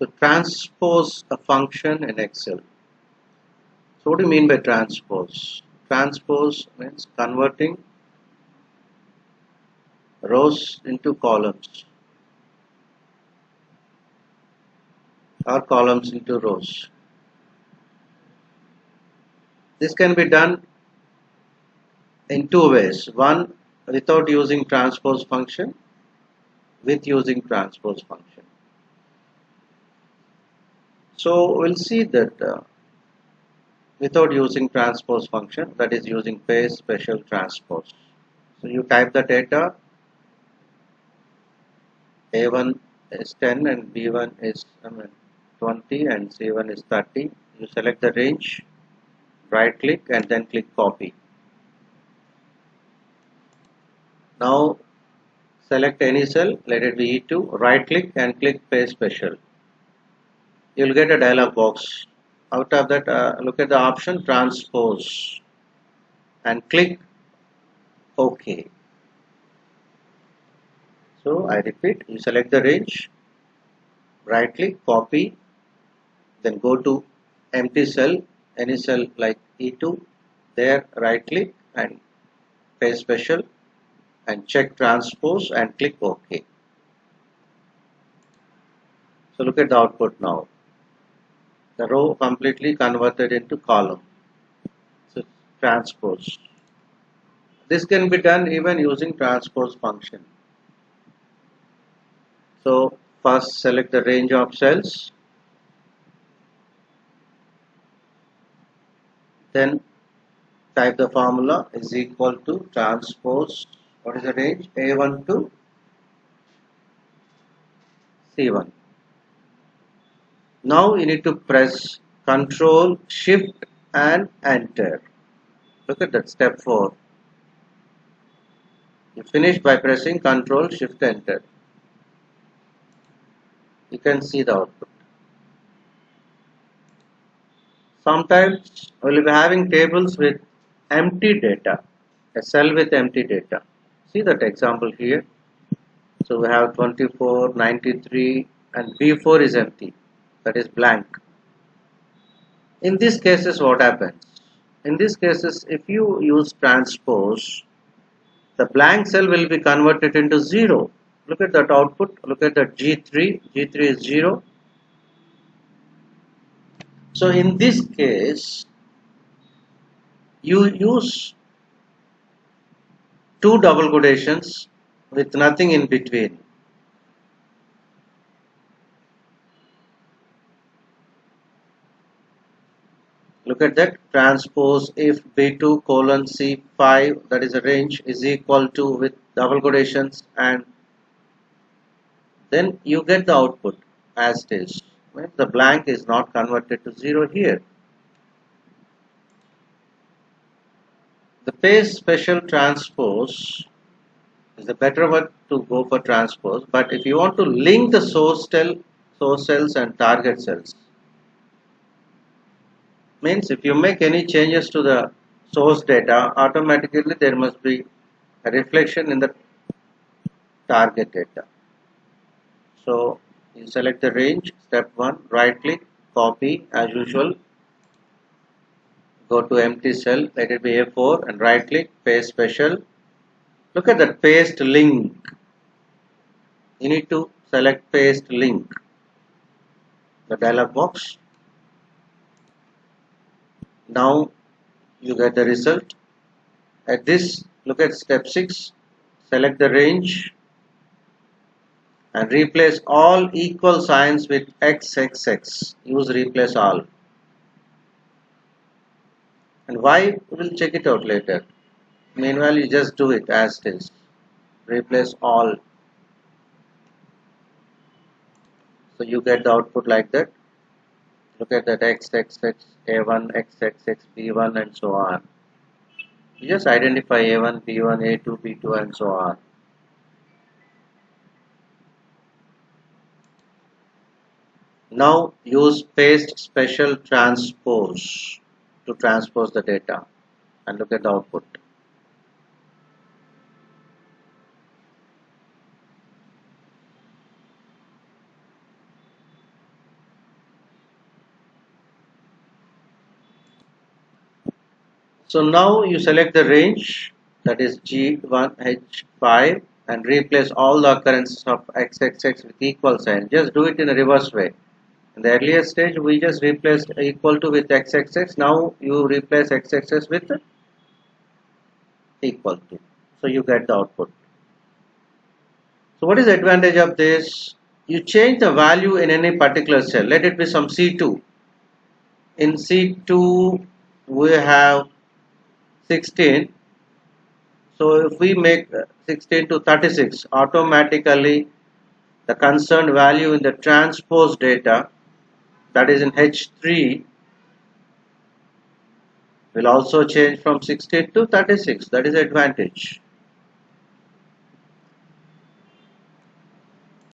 So transpose a function in Excel. So what do you mean by transpose? Transpose means converting rows into columns or columns into rows. This can be done in two ways. One, without using transpose function, with using transpose function. So we'll see that without using transpose function, that is using paste special transpose. So you type the data, A1 is 10 and B1 is 20 and C1 is 30. You select the range, right click and then click copy. Now select any cell, let it be E2, right click and click paste special. You will get a dialog box. Out of that, look at the option transpose and click OK. So I repeat, you select the range, right click, copy, then go to empty cell, any cell like E2, there right click and paste special and check transpose and click OK. So look at the output now. The row completely converted into column. So transpose. This can be done even using transpose function. So first select the range of cells, then type the formula is equal to transpose, what is the range? A1 to C1. Now you need to press Control, Shift and Enter. Look at that, step 4. You finish by pressing Control, Shift, Enter. You can see the output. Sometimes we will be having tables with empty data, a cell with empty data. See that example here. So we have 24, 93 and B4 is empty, that is blank. In these cases what happens? In these cases if you use transpose, the blank cell will be converted into 0. Look at that output, look at that G3, G3 is 0. So in this case, you use two double quotations with nothing in between. Look at that, transpose if B2 colon C5, that is a range, is equal to with double quotations, and then you get the output as it is. Right? The blank is not converted to 0 here. The paste special transpose is the better one to go for transpose, but if you want to link the source cells and target cells, means if you make any changes to the source data, automatically there must be a reflection in the target data. So you select the range, step 1, right click, copy as usual, go to empty cell, let it be A4 and right click, paste special. Look at that paste link. You need to select paste link, the dialog box. Now you get the result. At this, look at step 6, select the range and replace all equal signs with XXX. Use replace all. And why? We'll check it out later. Meanwhile, you just do it as it is. Replace all. So you get the output like that. Look at that XXX, A1, XXX, B1 and so on. You just identify A1, B1, A2, B2 and so on. Now use paste special transpose to transpose the data and look at the output. So now you select the range, that is G1 H5, and replace all the occurrences of XXX with equal sign. Just do it in a reverse way. In the earlier stage we just replaced equal to with XXX. Now you replace XXX with equal to. So you get the output. So what is the advantage of this? You change the value in any particular cell. Let it be some C2. In C2 we have 16. So if we make 16 to 36, automatically the concerned value in the transpose data, that is in H3, will also change from 16 to 36. That is the advantage.